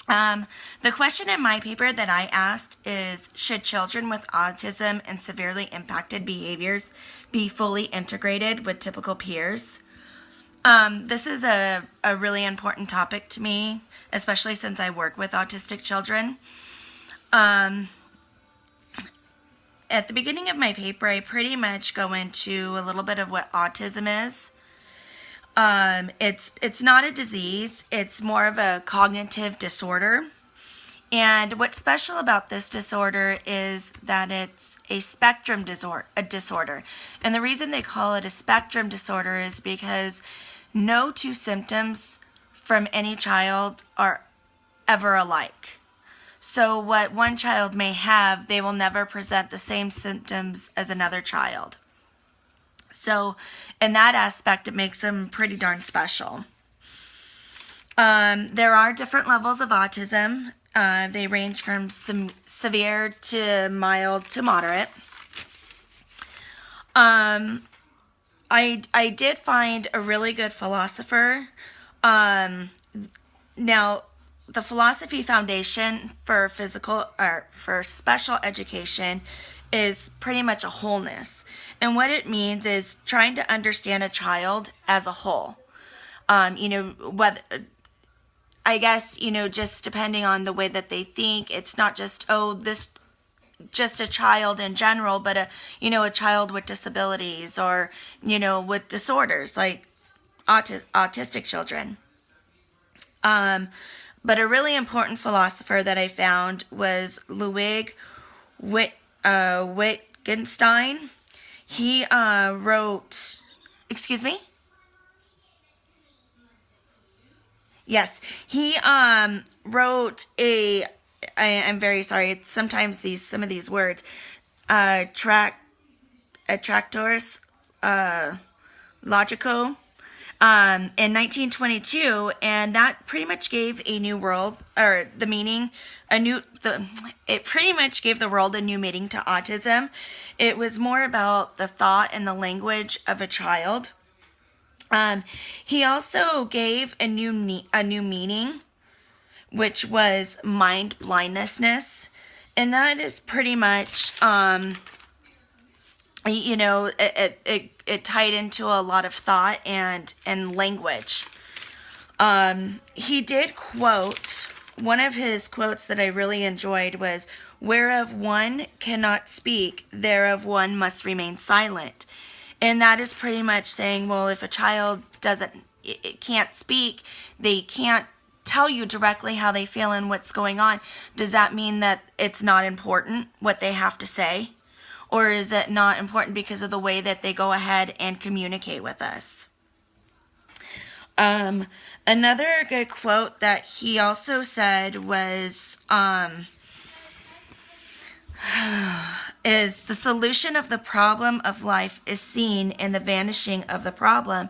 The question in my paper that I asked is, should children with autism and severely impacted behaviors be fully integrated with typical peers? This is a really important topic to me, especially since I work with autistic children. At the beginning of my paper, I pretty much go into a little bit of what autism is. It's not a disease, it's more of a cognitive disorder. And what's special about this disorder is that it's a spectrum disorder. And the reason they call it a spectrum disorder is because no two symptoms from any child are ever alike. So what one child may have, they will never present the same symptoms as another child. So in that aspect, it makes them pretty darn special. There are different levels of autism. They range from severe to mild to moderate. I did find a really good philosopher. Now, the Philosophy Foundation for special education is pretty much a wholeness. And what it means is trying to understand a child as a whole. Whether, I guess, just depending on the way that they think, it's not just, just a child in general, but a child with disabilities or, with disorders like autistic children. But a really important philosopher that I found was Ludwig Wittgenstein. He wrote, excuse me? Yes, he wrote I'm very sorry, sometimes some of these words, Tractatus Logico, in 1922, and that pretty much gave a new world, or the meaning, it pretty much gave the world a new meaning to autism. It was more about the thought and the language of a child. He also gave a new meaning, which was mind blindness, and that is pretty much, it tied into a lot of thought and language. He did quote, one of his quotes that I really enjoyed was, "Whereof one cannot speak, thereof one must remain silent." And that is pretty much saying, well, if a child can't speak, they can't tell you directly how they feel and what's going on. Does that mean that it's not important what they have to say? Or is it not important because of the way that they go ahead and communicate with us? Another good quote that he also said was, is the solution of the problem of life is seen in the vanishing of the problem.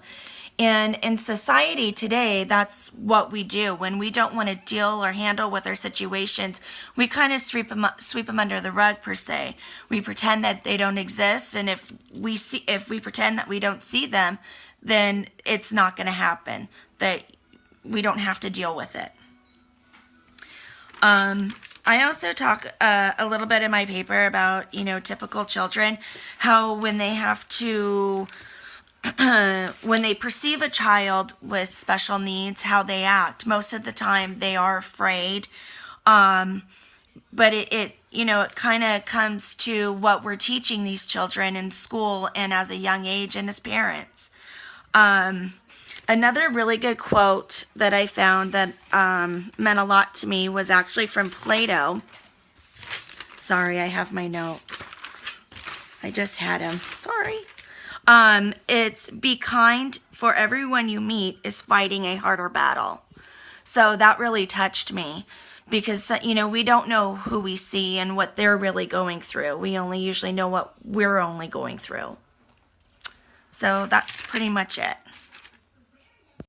And in society today, that's what we do. When we don't want to deal or handle with our situations, we kind of sweep them under the rug, per se. We pretend that they don't exist, and if we pretend that we don't see them, then it's not going to happen. That we don't have to deal with it. I also talk a little bit in my paper about, typical children, how when they have to, when they perceive a child with special needs, how they act. Most of the time they are afraid, but it kind of comes to what we're teaching these children in school and as a young age and as parents. Another really good quote that I found that meant a lot to me was actually from Plato. Sorry, I have my notes. I just had them. Sorry. It's, "Be kind, for everyone you meet is fighting a harder battle." So that really touched me because, we don't know who we see and what they're really going through. We only usually know what we're only going through. So that's pretty much it.